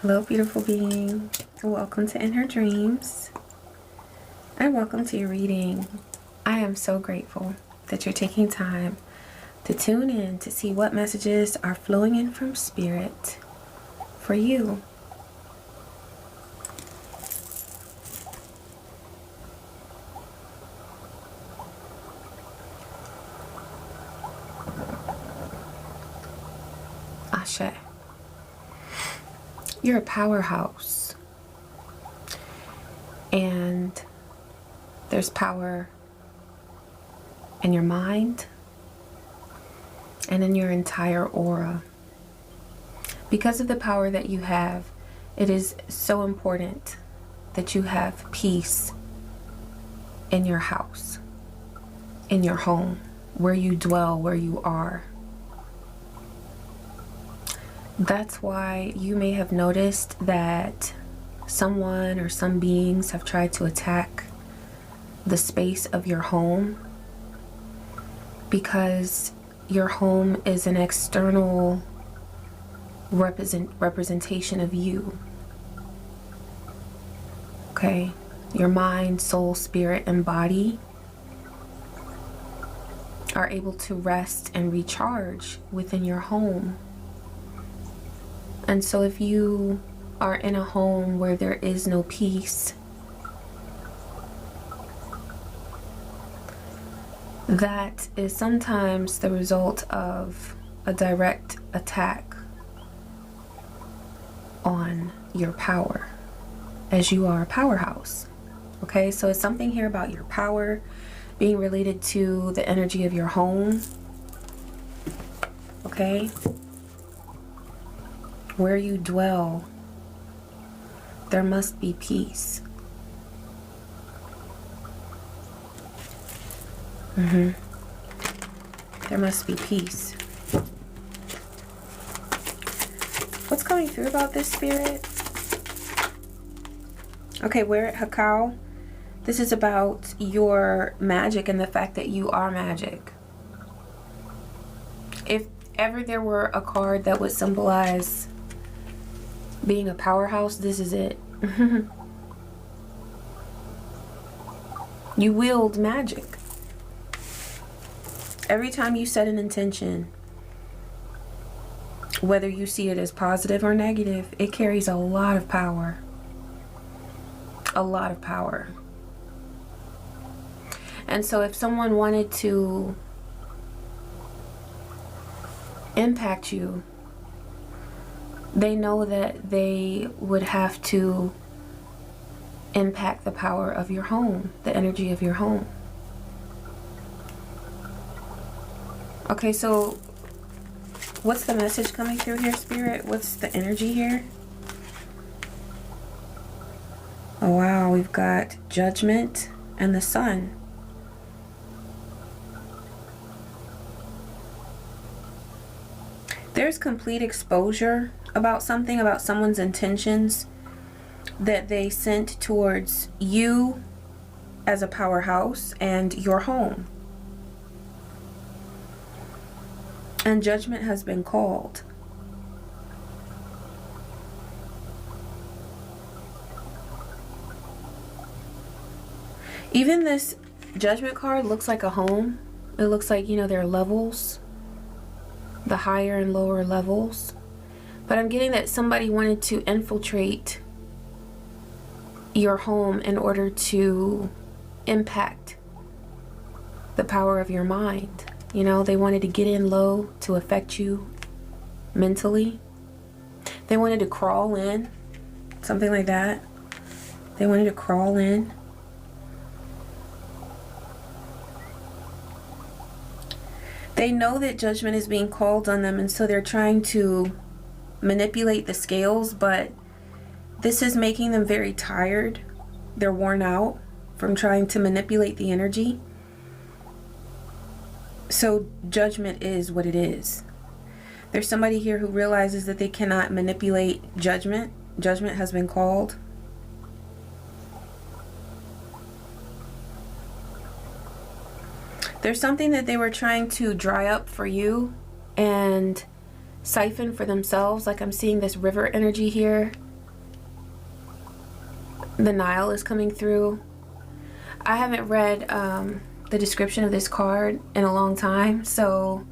Hello, beautiful being. Welcome to In Her Dreams. And welcome to your reading. I am so grateful that you're taking time to tune in to see what messages are flowing in from Spirit for you. Ashe. You're a powerhouse. And there's power in your mind and in your entire aura. Because of the power that you have, it is so important that you have peace in your house, in your home, where you dwell, where you are. That's why you may have noticed that someone or some beings have tried to attack the space of your home, because your home is an external representation of you. Okay? Your mind, soul, spirit, and body are able to rest and recharge within your home. And so if you are in a home where there is no peace, that is sometimes the result of a direct attack on your power, as you are a powerhouse. Okay, so it's something here about your power being related to the energy of your home. Okay? Where you dwell, there must be peace. There must be peace. What's coming through about this, Spirit? Okay, we're at Hakao. This is about your magic and the fact that you are magic. If ever there were a card that would symbolize being a powerhouse, this is it. You wield magic. Every time you set an intention, whether you see it as positive or negative, it carries a lot of power. A lot of power. And so if someone wanted to impact you, they know that they would have to impact the power of your home, the energy of your home. Okay, so what's the message coming through here, Spirit? What's the energy here? Oh wow, we've got Judgment and the Sun. There's complete exposure about something, about someone's intentions that they sent towards you as a powerhouse and your home. And judgment has been called. Even this Judgment card looks like a home. It looks like, you know, there are levels, the higher and lower levels. But I'm getting that somebody wanted to infiltrate your home in order to impact the power of your mind. You know, they wanted to get in low to affect you mentally. They wanted to crawl in, something like that. They wanted to crawl in. They know that judgment is being called on them, and so they're trying to manipulate the scales, but this is making them very tired. They're worn out from trying to manipulate the energy. So judgment is what it is. There's somebody here who realizes that they cannot manipulate judgment. Judgment has been called. There's something that they were trying to dry up for you and siphon for themselves. Like I'm seeing this river energy here. The Nile is coming through. I haven't read the description of this card in a long time, so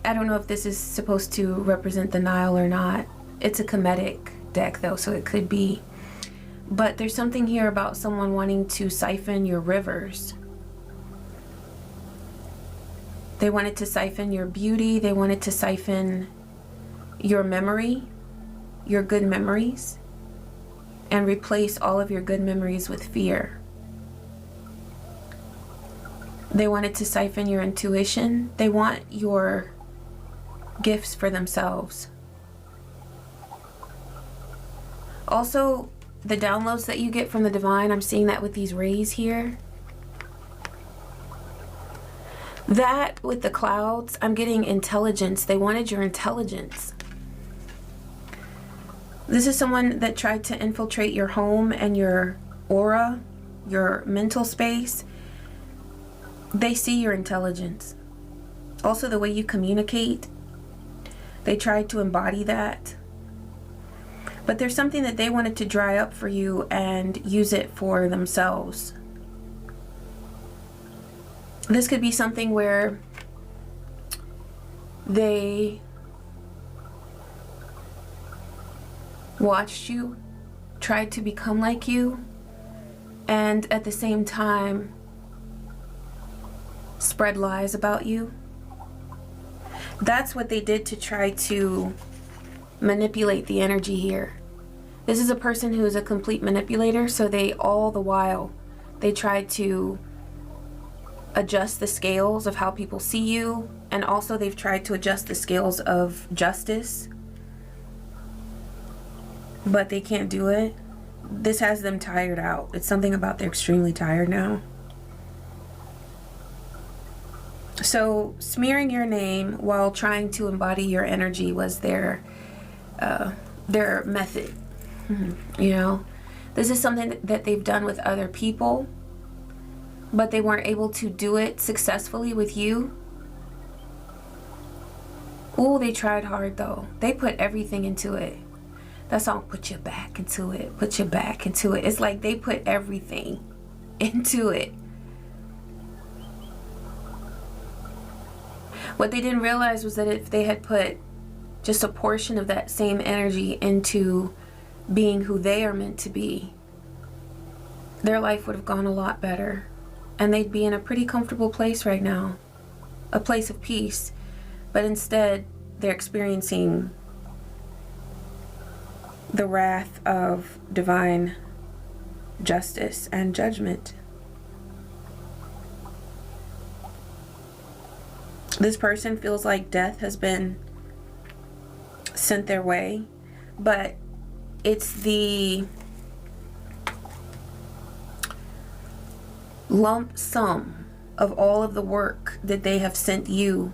I don't know if this is supposed to represent the Nile or not. It's a Kemetic deck though, so it could be. But there's something here about someone wanting to siphon your rivers. They wanted to siphon your beauty. They wanted to siphon your memory, your good memories, and replace all of your good memories with fear. They wanted to siphon your intuition. They want your gifts for themselves. Also, the downloads that you get from the divine, I'm seeing that with these rays here. That with the clouds, I'm getting intelligence. They wanted your intelligence. This is someone that tried to infiltrate your home and your aura, your mental space. They see your intelligence. Also the way you communicate. They tried to embody that. But there's something that they wanted to dry up for you and use it for themselves. This could be something where they watched you, tried to become like you, and at the same time spread lies about you. That's what they did to try to manipulate the energy here. This is a person who is a complete manipulator, so they all the while they tried to adjust the scales of how people see you, and also they've tried to adjust the scales of justice, but they can't do it. This has them tired out. It's something about they're extremely tired now. So smearing your name while trying to embody your energy was their method. You know, this is something that they've done with other people, but they weren't able to do it successfully with you. Oh, they tried hard though. They put everything into it. That song, put your back into it, put your back into it. It's like they put everything into it. What they didn't realize was that if they had put just a portion of that same energy into being who they are meant to be, their life would have gone a lot better. And they'd be in a pretty comfortable place right now. A place of peace. But instead, they're experiencing the wrath of divine justice and judgment. This person feels like death has been sent their way, but it's the lump sum of all of the work that they have sent you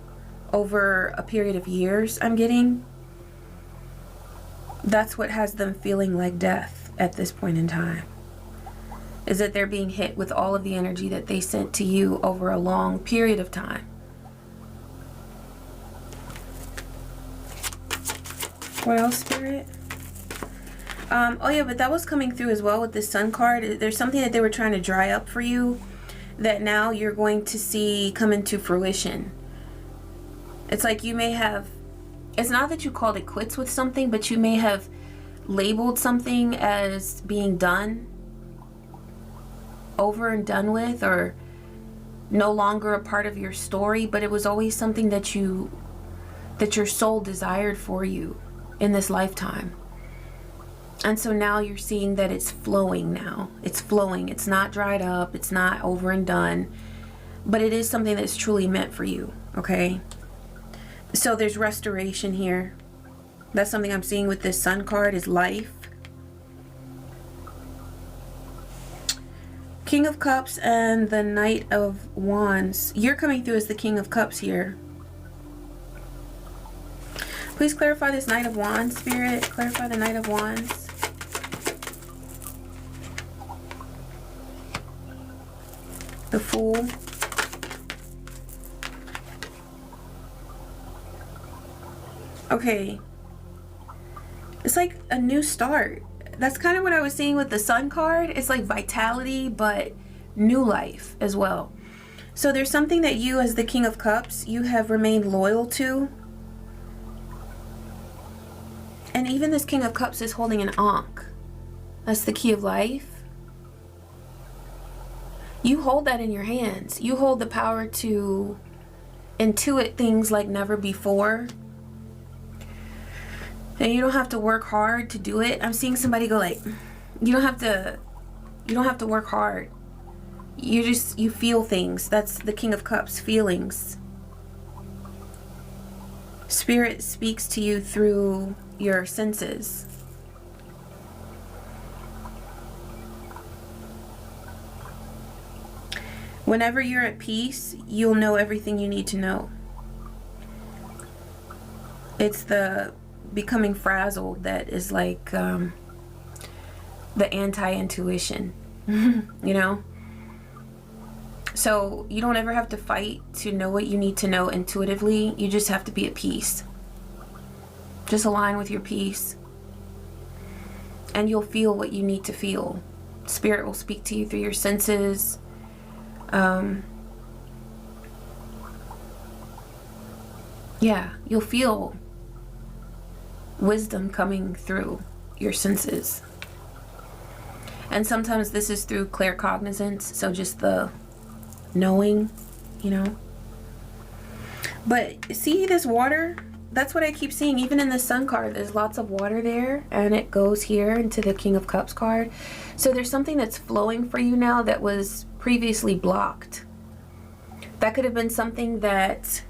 over a period of years, I'm getting. That's what has them feeling like death at this point in time. Is that they're being hit with all of the energy that they sent to you over a long period of time. What else, Spirit? Oh yeah, but that was coming through as well with this Sun card. There's something that they were trying to dry up for you that now you're going to see come into fruition. It's like you may have, it's not that you called it quits with something, but you may have labeled something as being done, over and done with, or no longer a part of your story, but it was always something that your soul desired for you in this lifetime. And so now you're seeing that it's flowing now. It's flowing. It's not dried up. It's not over and done. But it is something that's truly meant for you, okay? So there's restoration here. That's something I'm seeing with this Sun card, is life. King of Cups and the Knight of Wands. You're coming through as the King of Cups here. Please clarify this Knight of Wands, Spirit. Clarify the Knight of Wands. The Fool. Okay. It's like a new start. that's kind of what I was seeing with the Sun card. It's like vitality, but new life as well. So there's something that you, as the King of Cups, you have remained loyal to. And even this King of Cups is holding an Ankh. That's the key of life. You hold that in your hands. You hold the power to intuit things like never before. And you don't have to work hard to do it. I'm seeing somebody go like, you don't have to work hard. You feel things. That's the King of Cups, feelings. Spirit speaks to you through your senses. Whenever you're at peace, you'll know everything you need to know. It's the becoming frazzled that is like the anti-intuition, you know? So you don't ever have to fight to know what you need to know intuitively. You just have to be at peace. Just align with your peace. And you'll feel what you need to feel. Spirit will speak to you through your senses. Yeah, you'll feel wisdom coming through your senses. And sometimes this is through claircognizance, so just the knowing, you know. But see this water? That's what I keep seeing. Even in the Sun card, there's lots of water there, and it goes here into the King of Cups card. So there's something that's flowing for you now that was previously blocked. That could have been something that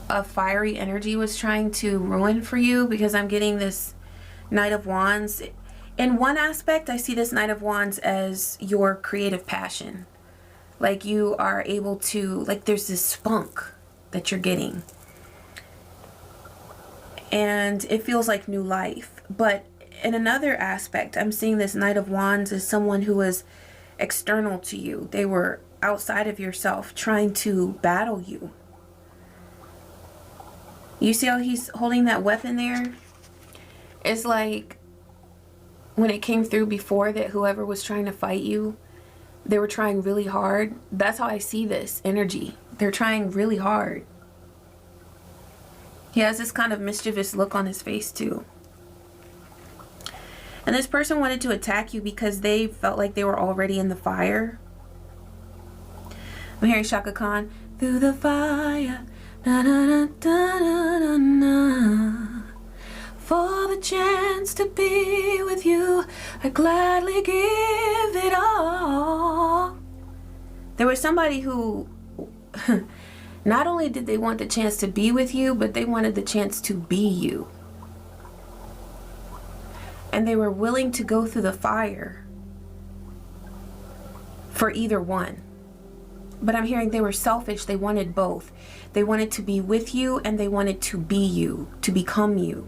a fiery energy was trying to ruin for you, because I'm getting this Knight of Wands. In one aspect, I see this Knight of Wands as your creative passion. Like you are able to, like there's this spunk that you're getting. And it feels like new life. But in another aspect, I'm seeing this Knight of Wands as someone who was external to you. They were outside of yourself trying to battle you. You see how he's holding that weapon there? It's like when it came through before that whoever was trying to fight you, they were trying really hard. That's how I see this energy. They're trying really hard. He has this kind of mischievous look on his face too. And this person wanted to attack you because they felt like they were already in the fire. I'm hearing Shaka Khan. Through the fire. Na, na, na, na, na, na, na. For the chance to be with you, I gladly give it all. There was somebody who not only did they want the chance to be with you, but they wanted the chance to be you. And they were willing to go through the fire for either one. But I'm hearing they were selfish. They wanted both. They wanted to be with you and they wanted to be you, to become you.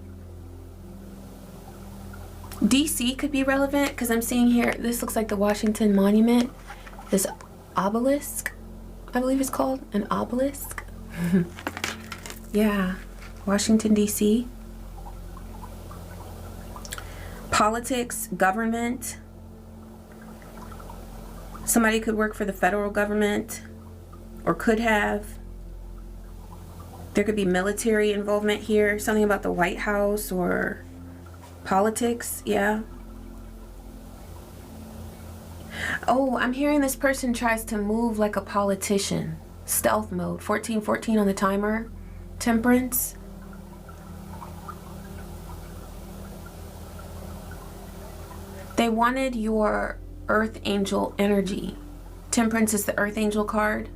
DC could be relevant because I'm seeing here, this looks like the Washington Monument. This obelisk, I believe it's called, an obelisk. Yeah, Washington, DC. Politics, government. Somebody could work for the federal government or could have. There could be military involvement here, something about the White House or politics, yeah. Oh, I'm hearing this person tries to move like a politician. Stealth mode, 1414 on the timer. Temperance. They wanted your Earth Angel energy. Temperance is the Earth Angel card.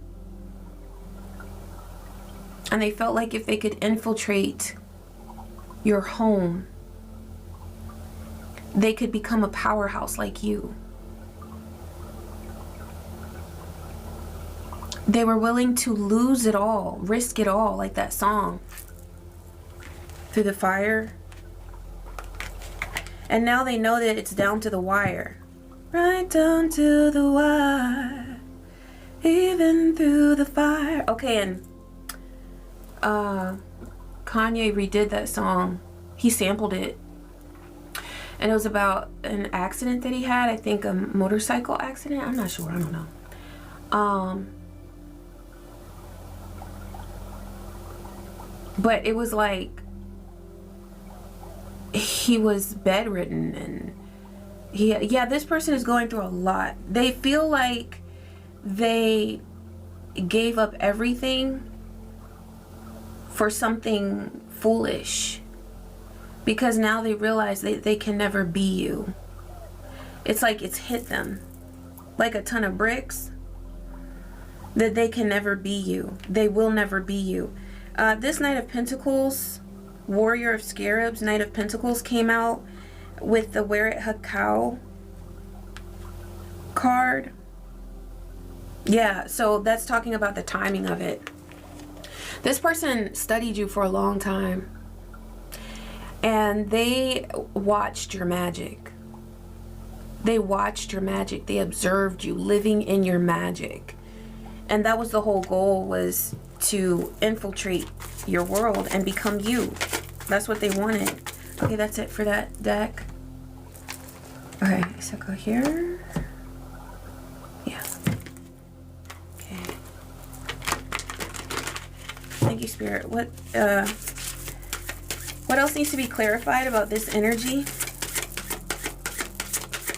And they felt like if they could infiltrate your home, they could become a powerhouse like you. They were willing to lose it all, risk it all, like that song, through the fire. And now they know that it's down to the wire. Right down to the wire, even through the fire. Okay, and Kanye redid that song. He sampled it. And it was about an accident that he had. I think a motorcycle accident. I'm not sure. I don't know. But it was like he was bedridden, and yeah, this person is going through a lot. They feel like they gave up everything for something foolish, because now they realize they can never be you. It's like it's hit them like a ton of bricks, that they can never be you. They will never be you. This Knight of Pentacles, Warrior of Scarabs, Knight of Pentacles came out with the Wear It Hakau card. Yeah, so that's talking about the timing of it. This person studied you for a long time, and they watched your magic. They watched your magic. They observed you living in your magic. And that was the whole goal, was to infiltrate your world and become you. That's what they wanted. Okay, that's it for that deck. Okay, so go here. Yeah. Okay. Thank you, Spirit. What else needs to be clarified about this energy?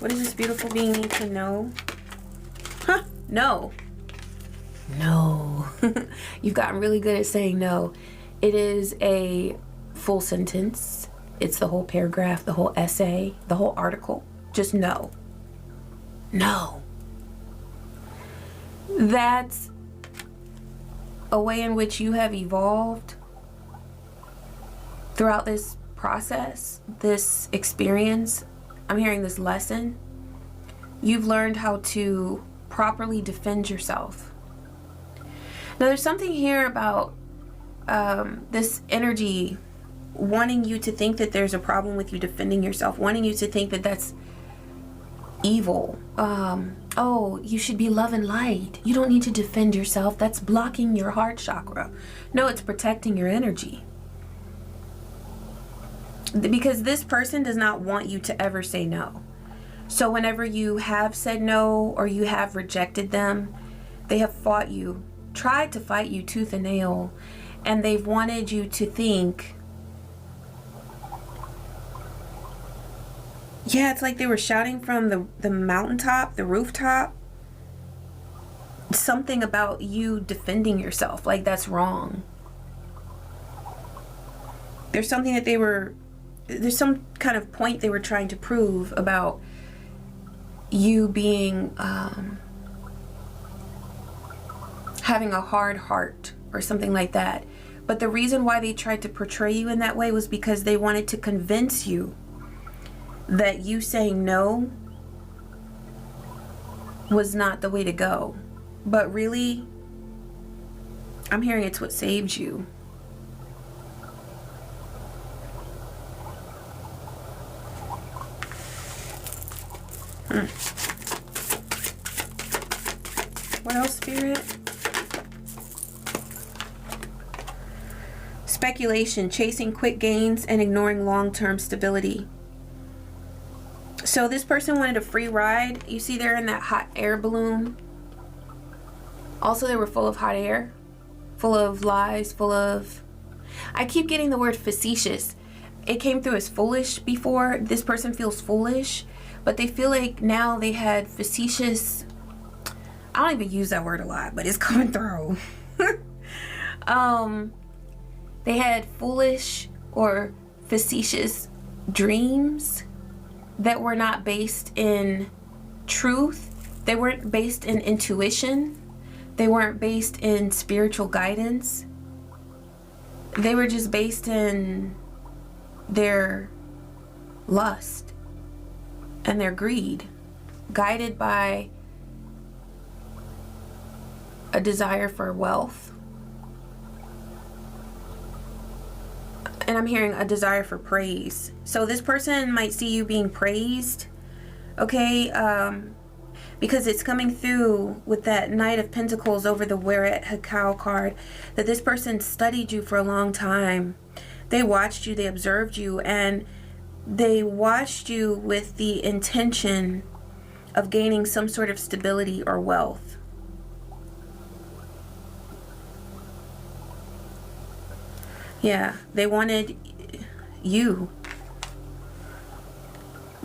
What does this beautiful being need to know? Huh? No. No. You've gotten really good at saying no. It is a full sentence. It's the whole paragraph, the whole essay, the whole article. Just no. No. That's a way in which you have evolved throughout this process, this experience. I'm hearing this lesson. You've learned how to properly defend yourself. Now, there's something here about this energy wanting you to think that there's a problem with you defending yourself, wanting you to think that that's evil. Oh, you should be love and light. You don't need to defend yourself. That's blocking your heart chakra. No, it's protecting your energy. Because this person does not want you to ever say no. So whenever you have said no or you have rejected them, they have fought you, tried to fight you tooth and nail, and they've wanted you to think, yeah, it's like they were shouting from the mountaintop, the rooftop, something about you defending yourself, like that's wrong. There's something that there's some kind of point they were trying to prove about you being, having a hard heart or something like that. But the reason why they tried to portray you in that way was because they wanted to convince you that you saying no was not the way to go. But really, I'm hearing it's what saved you. What else, Spirit? Speculation, chasing quick gains and ignoring long-term stability. So this person wanted a free ride. You see they're in that hot air balloon. Also, they were full of hot air, full of lies, full of... I keep getting the word facetious. It came through as foolish before. This person feels foolish, but they feel like now they had facetious... I don't even use that word a lot, but it's coming through. They had foolish or facetious dreams that were not based in truth. They weren't based in intuition. They weren't based in spiritual guidance. They were just based in their lust and their greed, guided by a desire for wealth. And I'm hearing a desire for praise. So this person might see you being praised. Okay, because it's coming through with that Knight of Pentacles over the Weret Hakau card, that this person studied you for a long time. They watched you, they observed you, and they watched you with the intention of gaining some sort of stability or wealth. Yeah, they wanted you.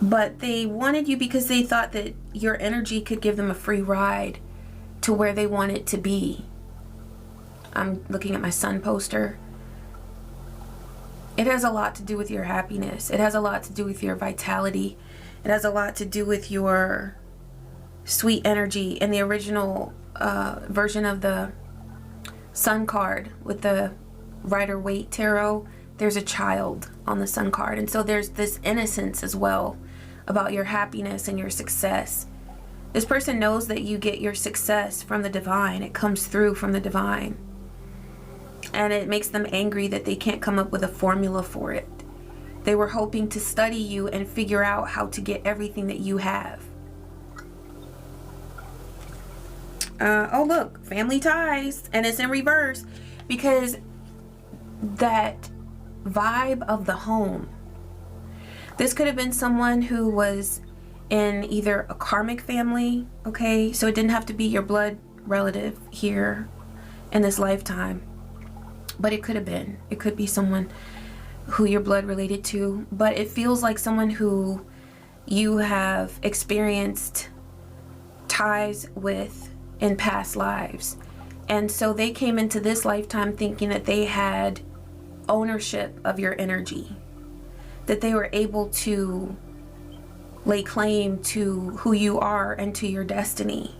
But they wanted you because they thought that your energy could give them a free ride to where they wanted to be. I'm looking at my sun poster. It has a lot to do with your happiness. It has a lot to do with your vitality. It has a lot to do with your sweet energy. In the original version of the sun card with the Rider-Waite Tarot, there's a child on the sun card. And so there's this innocence as well about your happiness and your success. This person knows that you get your success from the divine. It comes through from the divine. And it makes them angry that they can't come up with a formula for it. They were hoping to study you and figure out how to get everything that you have. Oh look, family ties, and it's in reverse because that vibe of the home. This could have been someone who was in either a karmic family, okay? So it didn't have to be your blood relative here in this lifetime. But it could have been. It could be someone who you're blood related to. But it feels like someone who you have experienced ties with in past lives. And so they came into this lifetime thinking that they had ownership of your energy, that they were able to lay claim to who you are and to your destiny.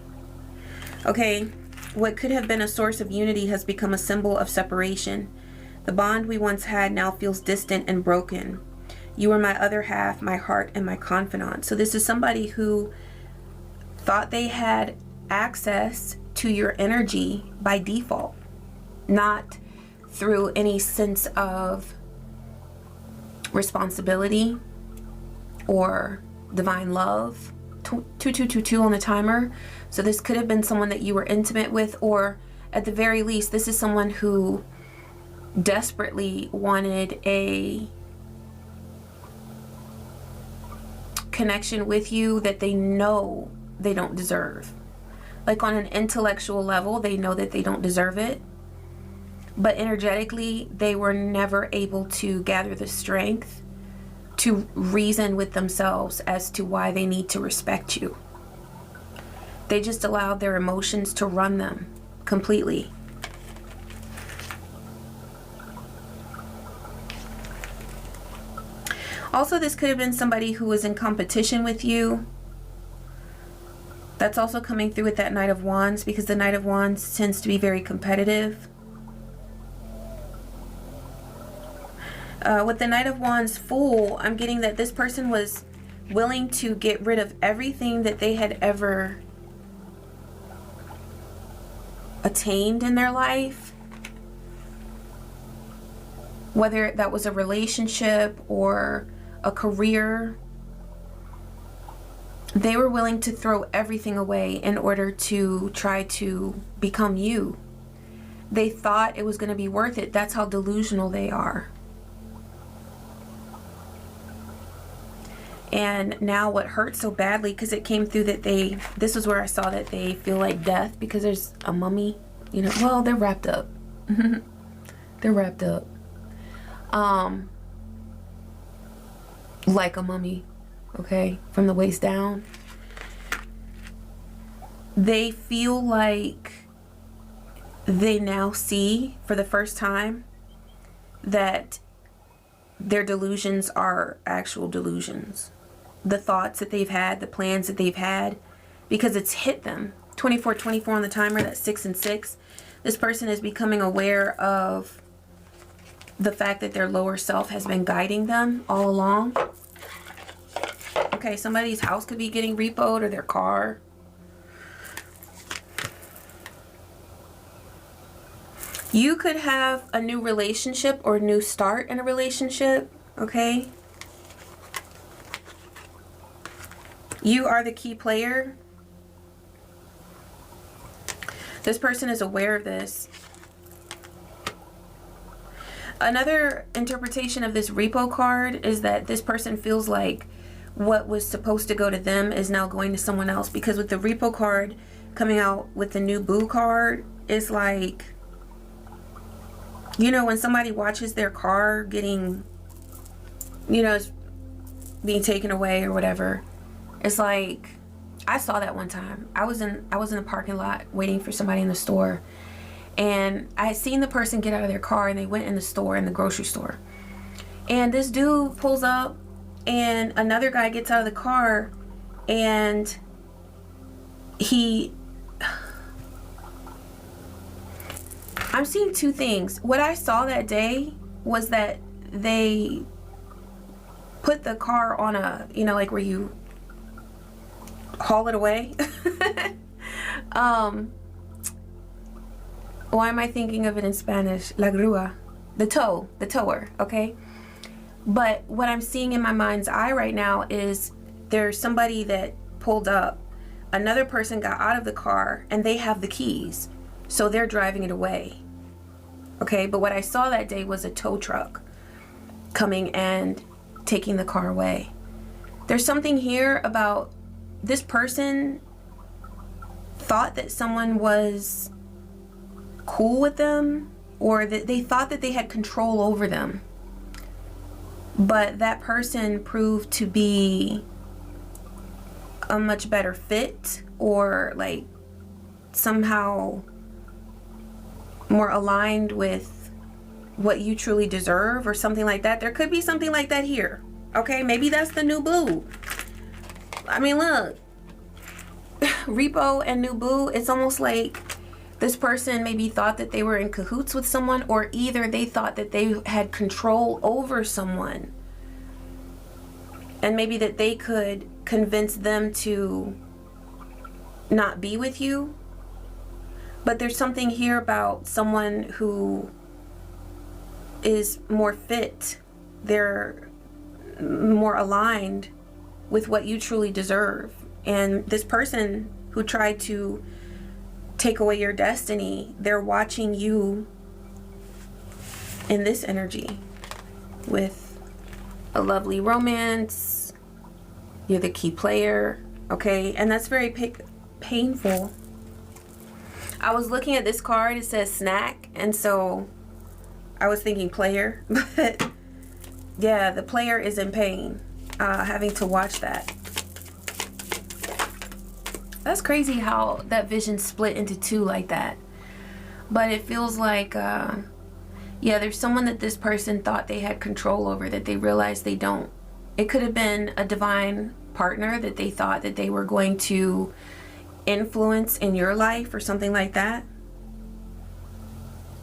Okay, what could have been a source of unity has become a symbol of separation. The bond we once had now feels distant and broken. You are my other half, my heart, and my confidant. So this is somebody who thought they had access to your energy by default, not through any sense of responsibility or divine love. 2222 on the timer. So this could have been someone that you were intimate with, or at the very least, this is someone who desperately wanted a connection with you that they know they don't deserve. Like on an intellectual level, they know that they don't deserve it. But energetically, they were never able to gather the strength to reason with themselves as to why they need to respect you. They just allowed their emotions to run them completely. Also, this could have been somebody who was in competition with you. That's also coming through with that Knight of Wands, because the Knight of Wands tends to be very competitive. With the Knight of Wands Fool, I'm getting that this person was willing to get rid of everything that they had ever attained in their life. Whether that was a relationship or a career, they were willing to throw everything away in order to try to become you. They thought it was going to be worth it. That's how delusional they are. And now what hurts so badly, because it came through that this is where I saw that they feel like death, because there's a mummy, you know, well, they're wrapped up. They're wrapped up. Like a mummy, okay, from the waist down. They feel like they now see for the first time that their delusions are actual delusions. The thoughts that they've had, the plans that they've had, because it's hit them. 2424 on the timer, that's 6 and 6. This person is becoming aware of the fact that their lower self has been guiding them all along. Okay, somebody's house could be getting repoed, or their car. You could have a new relationship or new start in a relationship, okay? You are the key player. This person is aware of this. Another interpretation of this repo card is that this person feels like what was supposed to go to them is now going to someone else, because with the repo card coming out with the new boo card, it's like, you know, when somebody watches their car getting, you know, being taken away or whatever, it's like, I saw that one time. I was in a parking lot waiting for somebody in the store, and I had seen the person get out of their car, and they went in the store, in the grocery store, and this dude pulls up and another guy gets out of the car, and I'm seeing two things. What I saw that day was that they put the car on a, you know, like where you haul it away. Why am I thinking of it in Spanish? La grúa. The tower, okay? But what I'm seeing in my mind's eye right now is there's somebody that pulled up, another person got out of the car, and they have the keys, so they're driving it away. Okay, but what I saw that day was a tow truck coming and taking the car away. There's something here about this person thought that someone was cool with them, or that they thought that they had control over them. But that person proved to be a much better fit, or like somehow more aligned with what you truly deserve, or something like that. There could be something like that here. Okay, maybe that's the new boo. I mean, look, repo and new boo, it's almost like this person maybe thought that they were in cahoots with someone, or either they thought that they had control over someone, and maybe that they could convince them to not be with you. But there's something here about someone who is more fit. They're more aligned with what you truly deserve. And this person who tried to take away your destiny, they're watching you in this energy with a lovely romance. You're the key player, okay? And that's very painful. I was looking at this card, it says snack, and so I was thinking player, but yeah, the player is in pain, having to watch that. That's crazy how that vision split into two like that. But it feels like, yeah, there's someone that this person thought they had control over that they realized they don't. It could have been a divine partner that they thought that they were going to influence in your life, or something like that.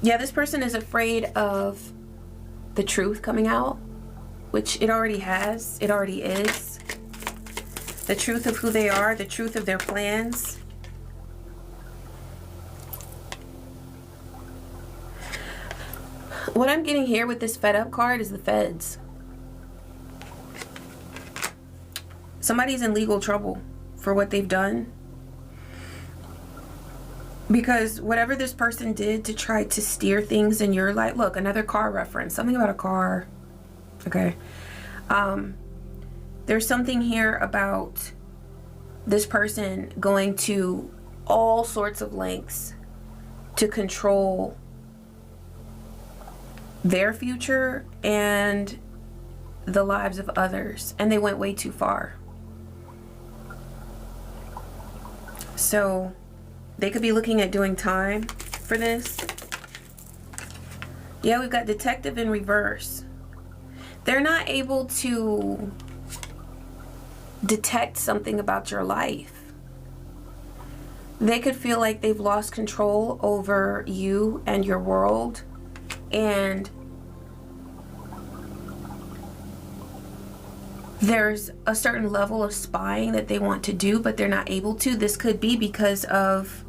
Yeah, this person is afraid of the truth coming out, which it already has. It already is. The truth of who they are, the truth of their plans. What I'm getting here with this fed up card is the feds. Somebody's in legal trouble for what they've done. Because whatever this person did to try to steer things in your life. Look, another car reference. Something about a car. Okay. There's something here about this person going to all sorts of lengths to control their future and the lives of others. And they went way too far. So they could be looking at doing time for this. Yeah, we've got detective in reverse. They're not able to detect something about your life. They could feel like they've lost control over you and your world, and there's a certain level of spying that they want to do, but they're not able to. This could be because of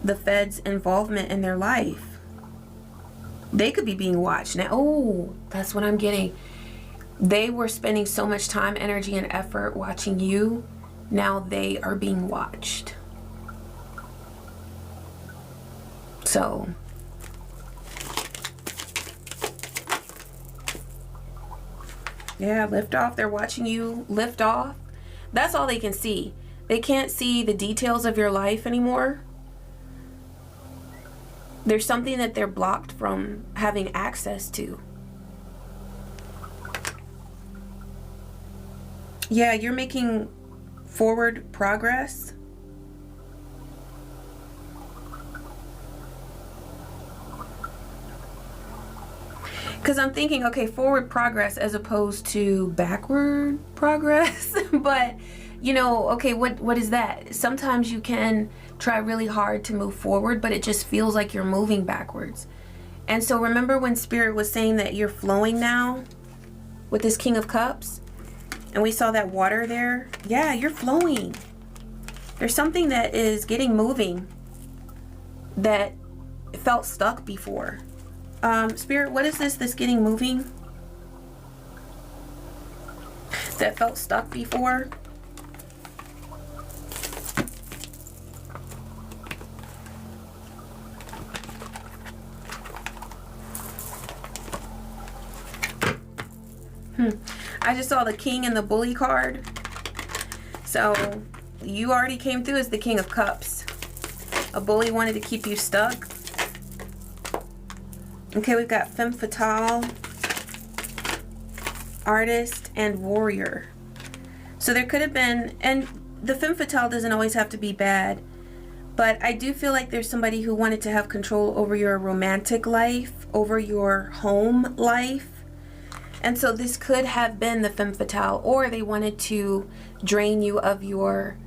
the feds' involvement in their life. They could be being watched. Now, oh, that's what I'm getting. They were spending so much time, energy, and effort watching you. Now they are being watched. So yeah, lift off. They're watching you lift off. That's all they can see. They can't see the details of your life anymore. There's something that they're blocked from having access to. Yeah, you're making forward progress. Because I'm thinking, okay, forward progress as opposed to backward progress. But, you know, okay, what is that? Sometimes you can try really hard to move forward, but it just feels like you're moving backwards. And so remember when Spirit was saying that you're flowing now with this King of Cups? And we saw that water there. Yeah, you're flowing. There's something that is getting moving that felt stuck before. Spirit, what is this getting moving that felt stuck before? I just saw the King and the Bully card. So you already came through as the King of Cups. A bully wanted to keep you stuck. Okay, we've got Femme Fatale, Artist, and Warrior. So there could have been, and the Femme Fatale doesn't always have to be bad, but I do feel like there's somebody who wanted to have control over your romantic life, over your home life. And so this could have been the Femme Fatale, or they wanted to drain you of your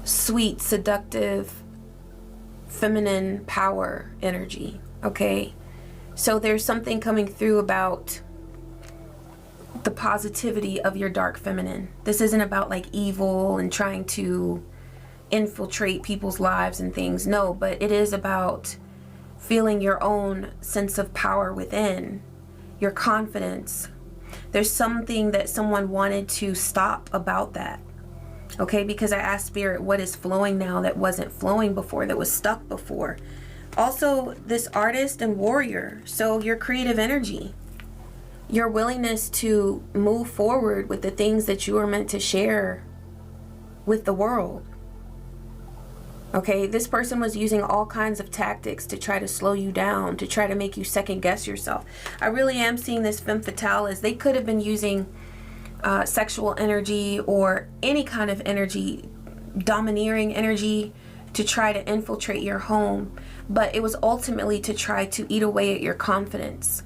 sweet, seductive, feminine power energy. Okay, so there's something coming through about the positivity of your dark feminine. This isn't about like evil and trying to infiltrate people's lives and things. No, but it is about feeling your own sense of power within, your confidence. There's something that someone wanted to stop about that. Okay, because I asked Spirit, what is flowing now that wasn't flowing before, that was stuck before? Also, this Artist and Warrior. So your creative energy, your willingness to move forward with the things that you are meant to share with the world. Okay, this person was using all kinds of tactics to try to slow you down, to try to make you second guess yourself. I really am seeing this Femme Fatale as they could have been using sexual energy or any kind of energy, domineering energy, to try to infiltrate your home, but it was ultimately to try to eat away at your confidence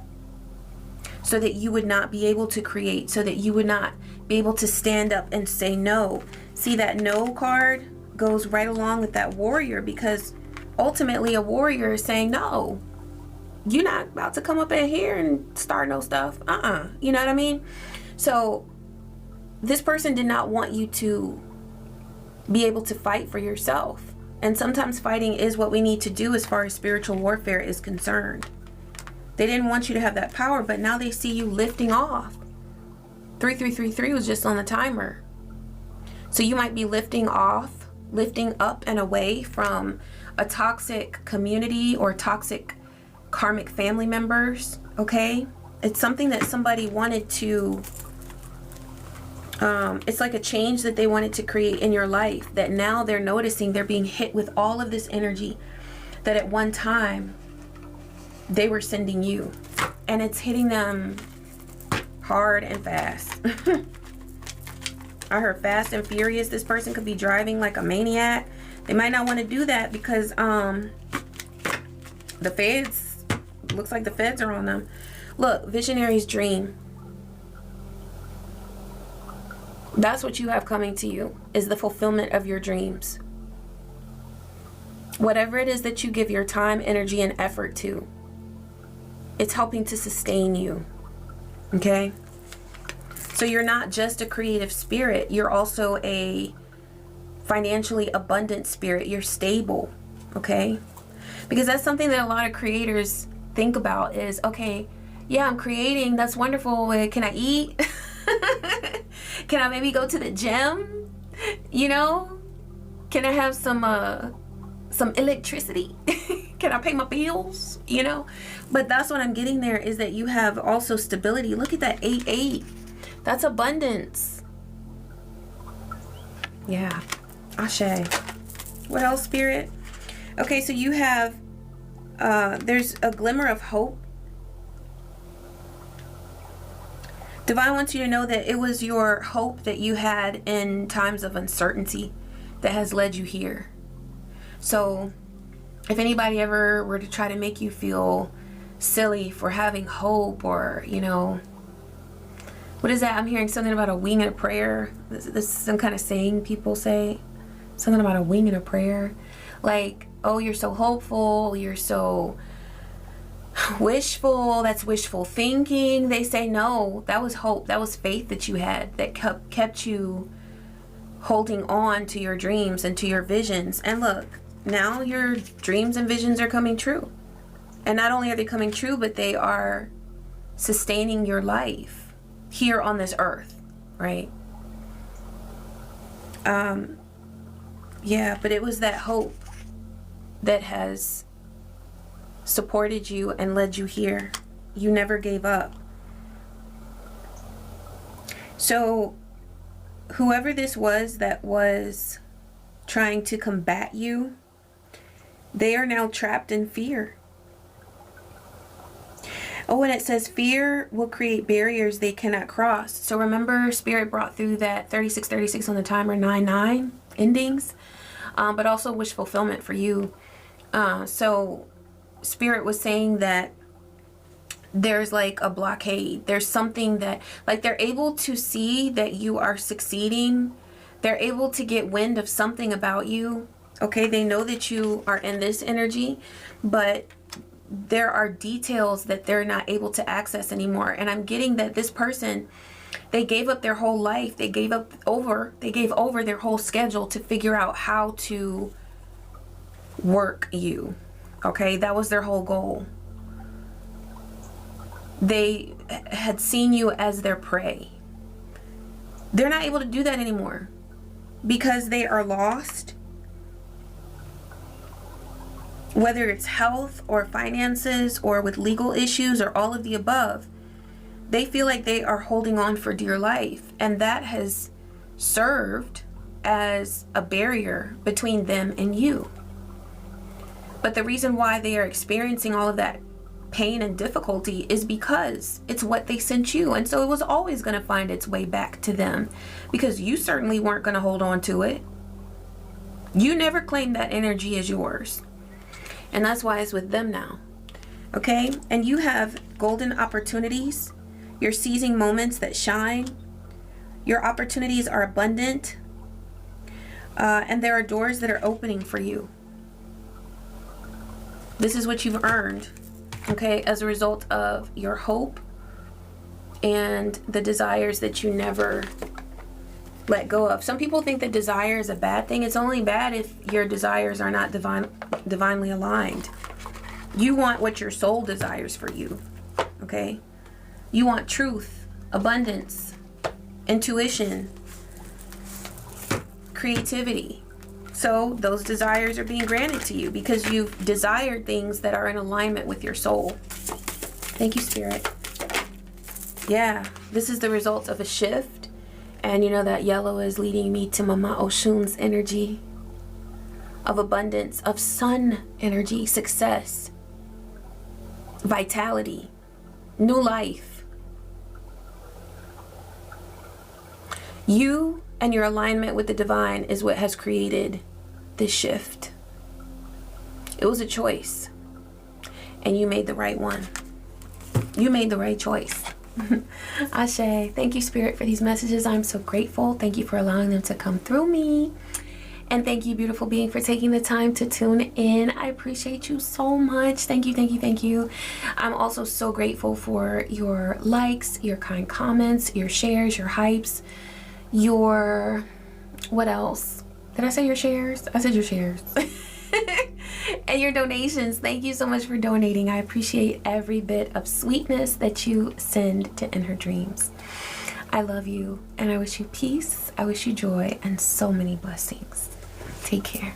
so that you would not be able to create, so that you would not be able to stand up and say no. See, that no card goes right along with that Warrior, because ultimately a warrior is saying, no, you're not about to come up in here and start no stuff. You know what I mean? So this person did not want you to be able to fight for yourself. And sometimes fighting is what we need to do as far as spiritual warfare is concerned. They didn't want you to have that power, but now they see you lifting off. 3333 was just on the timer. So you might be lifting off, lifting up and away from a toxic community or toxic karmic family members, okay? It's something that somebody wanted to, it's like a change that they wanted to create in your life, that now they're noticing they're being hit with all of this energy that at one time they were sending you, and it's hitting them hard and fast. I heard fast and furious. This person could be driving like a maniac. They might not want to do that because the feds, looks like the feds are on them. Look, visionary's dream. That's what you have coming to you, is the fulfillment of your dreams. Whatever it is that you give your time, energy, and effort to, it's helping to sustain you. Okay? So you're not just a creative spirit, you're also a financially abundant spirit. You're stable. Okay? Because that's something that a lot of creators think about is, okay, yeah, I'm creating, that's wonderful. Can I eat? Can I maybe go to the gym? You know? Can I have some some electricity? Can I pay my bills? You know? But that's what I'm getting there, is that you have also stability. Look at that 8-8. That's abundance. Yeah. Ashe. What else, Spirit? Okay, so you have, there's a glimmer of hope. Divine wants you to know that it was your hope that you had in times of uncertainty that has led you here. So if anybody ever were to try to make you feel silly for having hope, or, you know, what is that? I'm hearing something about a wing and a prayer. This is some kind of saying people say. Something about a wing and a prayer. Like, oh, you're so hopeful, you're so wishful, that's wishful thinking. They say no, that was hope, that was faith that you had that kept you holding on to your dreams and to your visions. And look, now your dreams and visions are coming true. And not only are they coming true, but they are sustaining your life here on this earth, right? Yeah, but it was that hope that has supported you and led you here. You never gave up. So whoever this was that was trying to combat you, they are now trapped in fear. Oh, and it says fear will create barriers they cannot cross. So remember, Spirit brought through that 3636 on the timer, 9-9 endings, but also wish fulfillment for you. So Spirit was saying that there's like a blockade. There's something that, like, they're able to see that you are succeeding. They're able to get wind of something about you. Okay, they know that you are in this energy, but there are details that they're not able to access anymore. And I'm getting that this person, they gave up their whole life. They gave over their whole schedule to figure out how to work you. Okay, that was their whole goal. They had seen you as their prey. They're not able to do that anymore because they are lost. Whether it's health or finances or with legal issues or all of the above, they feel like they are holding on for dear life. And that has served as a barrier between them and you. But the reason why they are experiencing all of that pain and difficulty is because it's what they sent you. And so it was always going to find its way back to them, because you certainly weren't going to hold on to it. You never claimed that energy as yours. And that's why it's with them now. Okay? And you have golden opportunities. You're seizing moments that shine. Your opportunities are abundant. And there are doors that are opening for you. This is what you've earned, okay, as a result of your hope and the desires that you never let go of. Some people think that desire is a bad thing. It's only bad if your desires are not divinely aligned. You want what your soul desires for you, okay? You want truth, abundance, intuition, creativity. So those desires are being granted to you because you've desired things that are in alignment with your soul. Thank you, Spirit. Yeah, this is the result of a shift. And you know that yellow is leading me to Mama Oshun's energy of abundance, of sun energy, success, vitality, new life. You and your alignment with the divine is what has created this shift. It was a choice, and you made the right one. You made the right choice. Ashe. Thank you, Spirit, for these messages. I'm so grateful. Thank you for allowing them to come through me. And thank you, beautiful being, for taking the time to tune in. I appreciate you so much. Thank you, thank you, thank you. I'm also so grateful for your likes, your kind comments, your shares, your hypes, your, what else? Did I say your shares? I said your shares. And your donations. Thank you so much for donating. I appreciate every bit of sweetness that you send to In Her Dreams. I love you, and I wish you peace. I wish you joy and so many blessings. Take care.